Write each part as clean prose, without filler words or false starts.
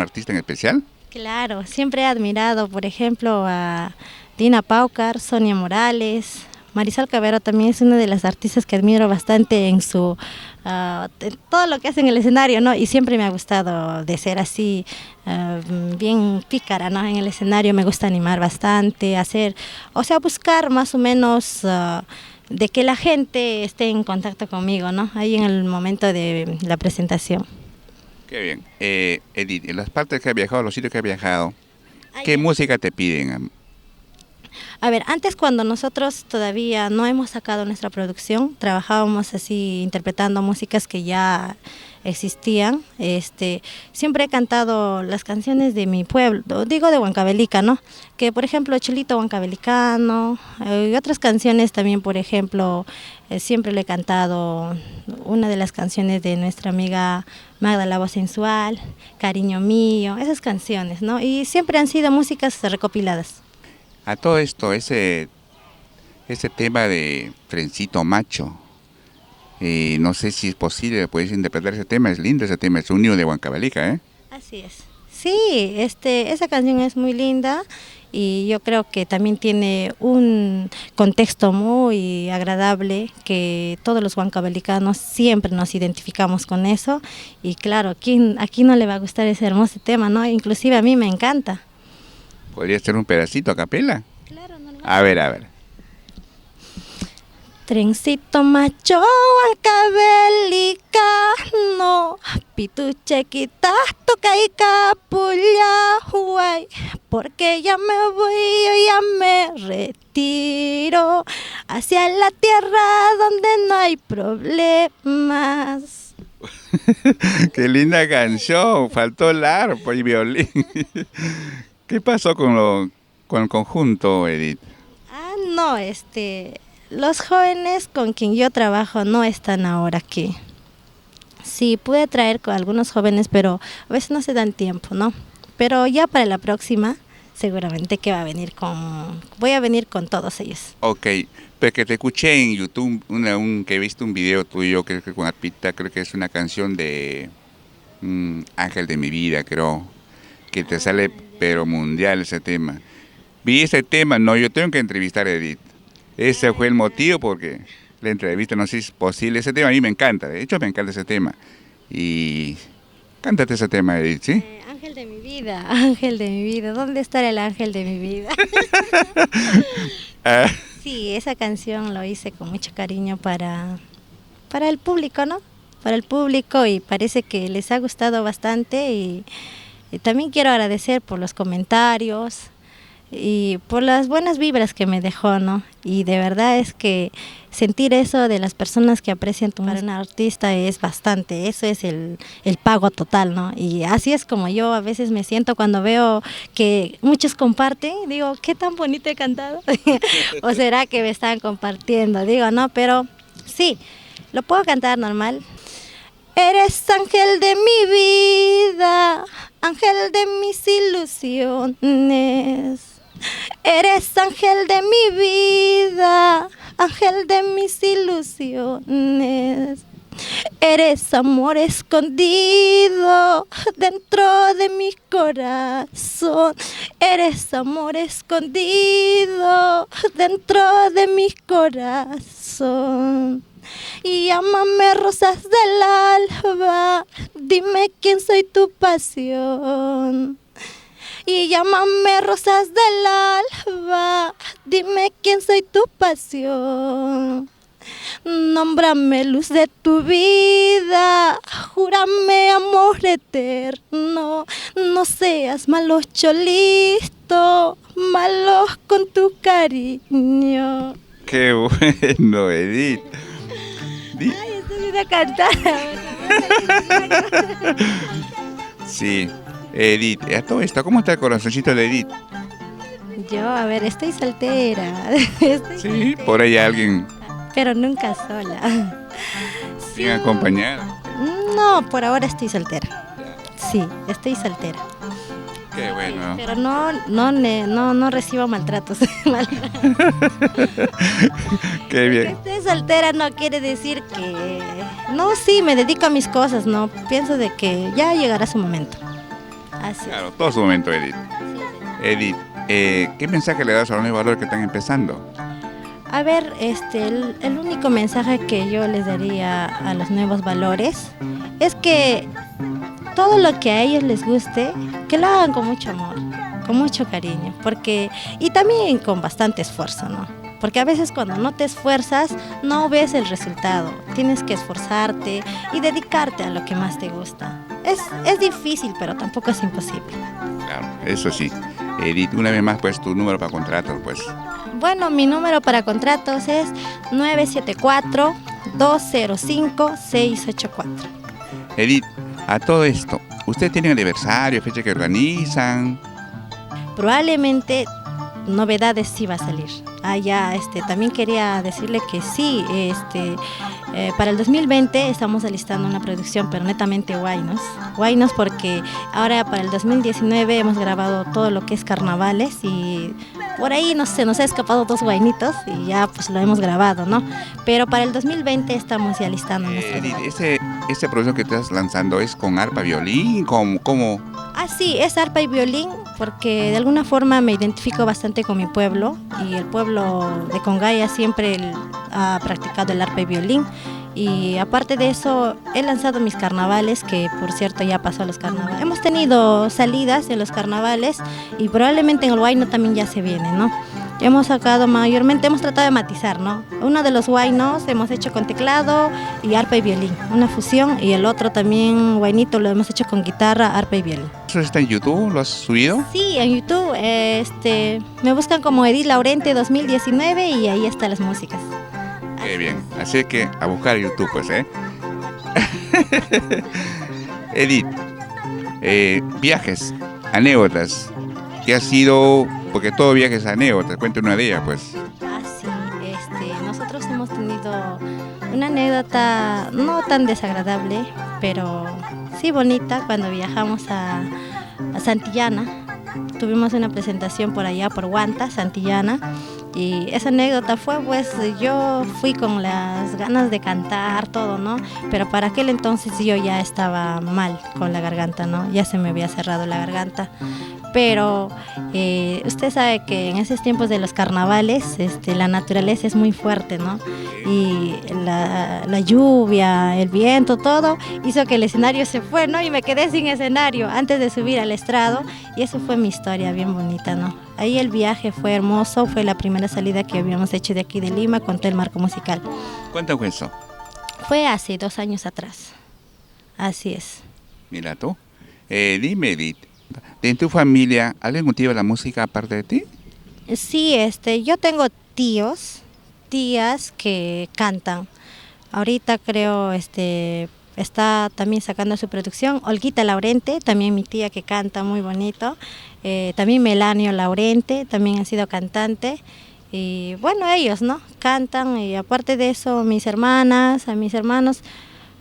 artista en especial? Claro, siempre he admirado, por ejemplo, a Dina Paucar, Sonia Morales. Marisol Cavero también es una de las artistas que admiro bastante en en todo lo que hace en el escenario, ¿no? Y siempre me ha gustado de ser así, bien pícara, ¿no? En el escenario me gusta animar bastante, buscar más o menos de que la gente esté en contacto conmigo, ¿no? Ahí en el momento de la presentación. Qué bien. Edith, en las partes que has viajado, los sitios que has viajado, ¿qué Ay, música te piden? A ver, antes cuando nosotros todavía no hemos sacado nuestra producción, trabajábamos así interpretando músicas que ya existían. Siempre he cantado las canciones de mi pueblo, digo de Huancavelica, ¿no? Que por ejemplo Chelito Huancavelicano, y otras canciones también, por ejemplo, siempre le he cantado una de las canciones de nuestra amiga Magda la Voz Sensual, Cariño Mío, esas canciones, ¿no? Y siempre han sido músicas recopiladas. A todo esto, ese tema de Trencito Macho, no sé si es posible, puedes interpretar ese tema, es lindo ese tema, es un niño de Huancavelica, ¿eh? Así es. Sí, esa canción es muy linda y yo creo que también tiene un contexto muy agradable que todos los huancavelicanos siempre nos identificamos con eso y claro, aquí no le va a gustar ese hermoso tema, ¿no? Inclusive a mí me encanta. ¿Podría ser un pedacito a capela? Claro, normal. A ver, a ver. Trencito macho huancavelicano, pituche quitas toca y capulla, guay, porque ya me voy, yo ya me retiro hacia la tierra donde no hay problemas. Qué linda canción, faltó el arpa y violín. ¿Qué pasó con el conjunto, Edith? No, los jóvenes con quien yo trabajo no están ahora aquí. Sí, pude traer con algunos jóvenes, pero a veces no se dan tiempo, ¿no? Pero ya para la próxima, seguramente que voy a venir con todos ellos. Ok, pero que te escuché en YouTube, que he visto un video tuyo, creo que con Arpita, creo que es una canción de Ángel de mi vida, creo, que te sale pero mundial ese tema. Vi ese tema, no, yo tengo que entrevistar a Edith. Ese fue el motivo porque la entrevista, no sé si es posible, ese tema a mí me encanta, de hecho me encanta ese tema. Y cántate ese tema, Edith, ¿sí? Ángel de mi vida, ángel de mi vida, ¿dónde está el ángel de mi vida? Ah, Sí, esa canción lo hice con mucho cariño para el público, ¿no? Para el público y parece que les ha gustado bastante y también quiero agradecer por los comentarios y por las buenas vibras que me dejó, ¿no? Y de verdad es que sentir eso de las personas que aprecian tu música, para un artista es bastante, eso es el pago total, ¿no? Y así es como yo a veces me siento cuando veo que muchos comparten, digo, qué tan bonito he cantado, o será que me están compartiendo, digo, no, pero sí, lo puedo cantar normal. Eres ángel de mi vida, ángel de mis ilusiones. Eres ángel de mi vida, ángel de mis ilusiones. Eres amor escondido dentro de mi corazón. Eres amor escondido dentro de mi corazón. Y llámame rosas del alba, dime quién soy tu pasión. Y llámame rosas del alba, dime quién soy tu pasión. Nómbrame luz de tu vida, júrame amor eterno. No seas malo cholito, malo con tu cariño. qué bueno, Edith. Ay, estoy bien a cantar. Sí, Edith, a todo esto, ¿cómo está el corazoncito de Edith? Yo, a ver, estoy soltera. Sí, por ahí alguien Pero nunca sola. bien acompañado. No, por ahora estoy soltera. Sí, estoy soltera. Qué bueno. Pero no recibo maltratos. Qué bien. Que esté soltera no quiere decir que... No, sí, me dedico a mis cosas, ¿no? Pienso de que ya llegará su momento. Así Claro, todo su momento, Edith. es. Edith, ¿qué mensaje le das a los nuevos valores que están empezando? A ver, el único mensaje que yo les daría a los nuevos valores es que todo lo que a ellos les guste, que lo hagan con mucho amor, con mucho cariño, porque y también con bastante esfuerzo, ¿no? Porque a veces cuando no te esfuerzas no ves el resultado, tienes que esforzarte y dedicarte a lo que más te gusta. Es difícil, pero tampoco es imposible. Claro, eso sí. Edith, una vez más, pues tu número para contratos, pues. Bueno, mi número para contratos es 974-205-684. Edith, a todo esto, ¿usted tiene aniversario, fecha que organizan? Probablemente novedades sí va a salir. También quería decirle que sí, para el 2020 estamos alistando una producción, pero netamente Huaynos. Huaynos porque ahora para el 2019 hemos grabado todo lo que es carnavales y por ahí se nos ha escapado 2 guainitos y ya pues lo hemos grabado, ¿no? Pero para el 2020 estamos ya alistando nuestro. Edith, ese producto que estás lanzando es con arpa, violín, ¿cómo? Ah, sí, es arpa y violín porque de alguna forma me identifico bastante con mi pueblo y el pueblo de Congaya siempre ha practicado el arpa y violín y aparte de eso he lanzado mis carnavales que por cierto ya pasó los carnavales. Hemos tenido salidas en los carnavales y probablemente en el Huayno también ya se viene, ¿no? Hemos sacado mayormente, hemos tratado de matizar, ¿no? Uno de los huaynos hemos hecho con teclado y arpa y violín, una fusión, y el otro también huaynito lo hemos hecho con guitarra, arpa y violín. ¿Eso está en YouTube? ¿Lo has subido? Sí, en YouTube, me buscan como Edith Laurente 2019 y ahí están las músicas. Qué bien, así que a buscar YouTube, pues, ¿eh? Edith, viajes, anécdotas, ¿qué ha sido? Porque todo viaje es anécdota, cuéntame una de ellas, pues. Ah, sí, nosotros hemos tenido una anécdota no tan desagradable, pero sí bonita cuando viajamos a Santillana. Tuvimos una presentación por allá, por Huanta, Santillana, y esa anécdota fue, pues, yo fui con las ganas de cantar, todo, ¿no? Pero para aquel entonces yo ya estaba mal con la garganta, ¿no? Ya se me había cerrado la garganta. Pero usted sabe que en esos tiempos de los carnavales la naturaleza es muy fuerte, ¿no? Y la lluvia, el viento, todo hizo que el escenario se fue, ¿no? Y me quedé sin escenario antes de subir al estrado y eso fue mi historia bien bonita, ¿no? Ahí el viaje fue hermoso, fue la primera salida que habíamos hecho de aquí de Lima con todo el marco musical. ¿Cuánto fue eso? Fue hace 2 años atrás, así es. Mira tú, dime Edith, ¿en tu familia alguien cultiva la música aparte de ti? Sí, yo tengo tías que cantan. Ahorita creo, está también sacando su producción. Olguita Laurente, también mi tía que canta muy bonito. También Melanio Laurente, también ha sido cantante. Y bueno, ellos, ¿no? Cantan y aparte de eso, mis hermanas, a mis hermanos,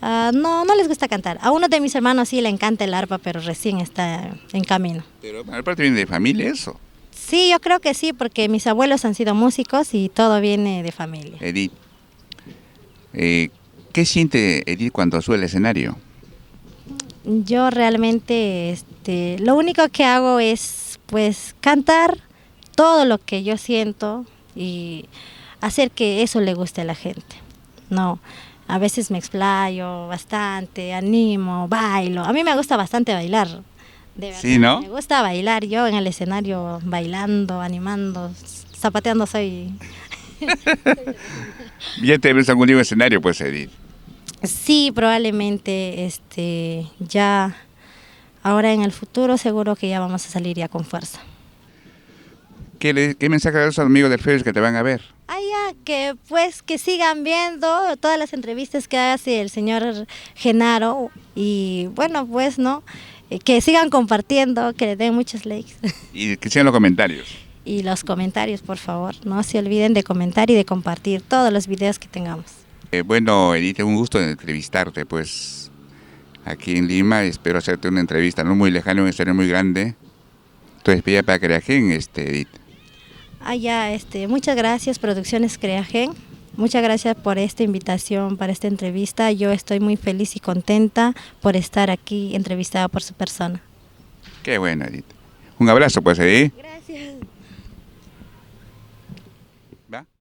no les gusta cantar. A uno de mis hermanos sí le encanta el arpa, pero recién está en camino. Pero aparte viene de familia eso. Sí, yo creo que sí, porque mis abuelos han sido músicos y todo viene de familia. Edith, ¿qué siente Edith cuando sube al escenario? Yo realmente, lo único que hago es, pues, cantar todo lo que yo siento y hacer que eso le guste a la gente. No, a veces me explayo bastante, animo, bailo. A mí me gusta bastante bailar. De verdad, sí, ¿no? Me gusta bailar, yo en el escenario bailando, animando, zapateando soy. ¿Ya te ves algún día en el escenario, pues, Edith? Sí, probablemente, ya, ahora en el futuro seguro que ya vamos a salir ya con fuerza. ¿Qué mensaje le das a los amigos del Facebook que te van a ver? Ya, que pues que sigan viendo todas las entrevistas que hace el señor Genaro y bueno, pues, ¿no? Que sigan compartiendo, que le den muchos likes. Y que sigan los comentarios. Y los comentarios, por favor, no se olviden de comentar y de compartir todos los videos que tengamos. Bueno, Edith, un gusto entrevistarte, pues, aquí en Lima. Espero hacerte una entrevista no muy lejana, un escenario muy grande. Tu despedida para Creagen, Edith. Muchas gracias, Producciones Creagen. Muchas gracias por esta invitación, para esta entrevista. Yo estoy muy feliz y contenta por estar aquí entrevistada por su persona. Qué bueno, Edith. Un abrazo, pues, ahí. Gracias. ¿Va?